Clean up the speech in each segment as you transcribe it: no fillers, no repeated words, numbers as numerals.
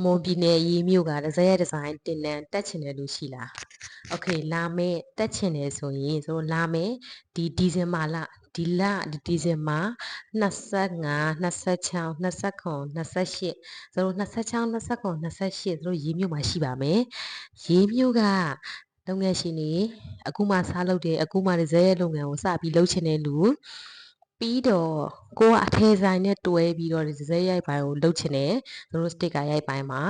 မွန်ပြည်နယ်ရေးမြို့ကဒီဇိုင်းတင်တန်းတက်ချင်တယ်လို့ရှိလားโอเคလာမယ့်တက်ချင်တယ်ဆိုရင်တို့လာမယ့်ဒီဇင်ဘာလဒီဇင်ဘာ25 26 29 28တို့26 29 28တို့ရေးမြို့မှာရှိပါမယ်ရေးမြို့ကလုပ်ငန်းရှင်တွေအခုမှစလုပ်တယ်အခုမှဒီဇိုင်းရဲ့လုပ်ငန်းကိုစပြီးလုပ်ချင်တဲ့လူပြီးတော့ကိုကအထည်ဆိုင်နဲ့တွဲပြီးတော့ဒီဇိုင်းရိုက်ပိုင်းကိုလုပ်ချင်တယ်တို့ sticker ရိုက်ပိုင်းမှာ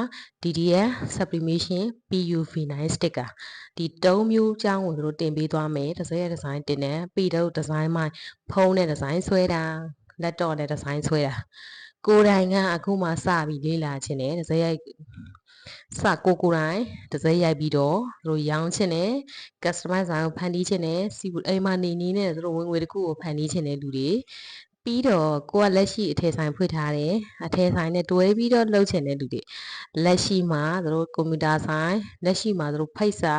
DDF sublimation PUV9 sticker ဒီ3မျိုးအကြောင်းကိုတို့တင်ပေးသွားမယ်ဒီဇိုင်းရဲ့ဒီဇိုင်းတင်တယ်ပြီးတော့ဒီဇိုင်းမှာဖုန်းနဲ့ဒီဇိုင်းဆွဲတာလက်တော့နဲ့ဒီဇိုင်းဆွဲတာကိုယ်တိုင်ကအခုမှစပြီးလေ့လာချင်တယ်ဒီဇိုင်းရိုက်စကိုတိုင်ဒီဇိုင်းရိုက်ပြီးတော့တို့ရောင်းချင်တယ် customer ဆိုင်ကိုဖန်တီးချင်တယ်စီအိမ်မှာနေနဲ့တို့ဝင်ငွေတစ်ခုကိုဖန်တီးချင်တဲ့လူတွေပြီးတော့ကိုကလက်ရှိအထည်ဆိုင်ဖွင့်ထားတယ်အထည်ဆိုင်နဲ့တွဲပြီးတော့လုပ်ချင်တဲ့လူတွေလက်ရှိမှာတို့ကွန်ပျူတာဆိုင်လက်ရှိမှာတို့ဖိတ်စာ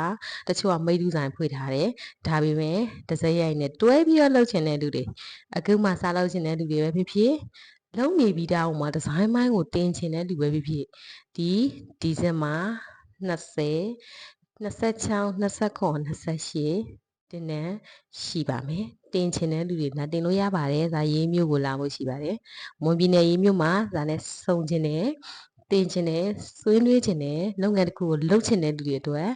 တချို့ကမိတူဆိုင်ဖွင့်ထားတယ်ဒါပေမဲ့ဒီဇိုင်းရိုက်နဲ့တွဲပြီးတော့လုပ်ချင်တဲ့လူတွေအခုမှစလုပ်ချင်တဲ့လူတွေပဲဖြစ်ဖြစ်လုံးနေပြီးသားဟိုမှာဒီဇိုင်းမိုင်းကိုတင်ချင်တဲ့လူပဲဖြစ်ဖြစ်ဒီဇင်ဘာ20 26 29 28တင်နန်းရှိပါမယ်တင်ချင်တဲ့လူတွေလာတင်လို့ရပါတယ်ဒါရေးမြို့ကိုလာဖို့ရှိပါတယ်မွန်ပြည်နယ်ရေးမြို့မှာဒါနဲ့စုံချင်တယ်တင်ချင်တယ်ဆွေးနွေးချင်တယ်လုပ်ငန်းတစ်ခုကိုလုပ်ချင်တဲ့လူတွေအတွက်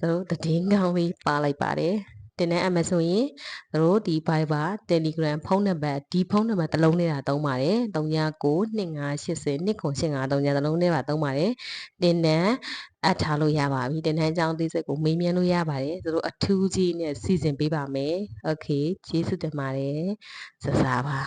တို့သတင်းကောင်းလေးပါလိုက်ပါတယ်တင်တဲ့အမှဆိုရင်တို့ဒီ Viber Telegram ဖုန်းနံပါတ်ဒီဖုန်းနံပါတ်တစ်လုံးနဲ့တာသုံးပါတယ်3992580285 3ညတစ်လုံးနဲ့ပါသုံးပါတယ်တင်တဲ့အပ်ထားလို့ရပါပြီတင်တဲ့အကြောင်းသိစိတ်ကိုမေးမြန်းလို့ရပါတယ်တို့အထူးကြီးနဲ့စီစဉ်ပေးပါမယ်โอเคကျေးဇူးတင်ပါတယ်စစားပါ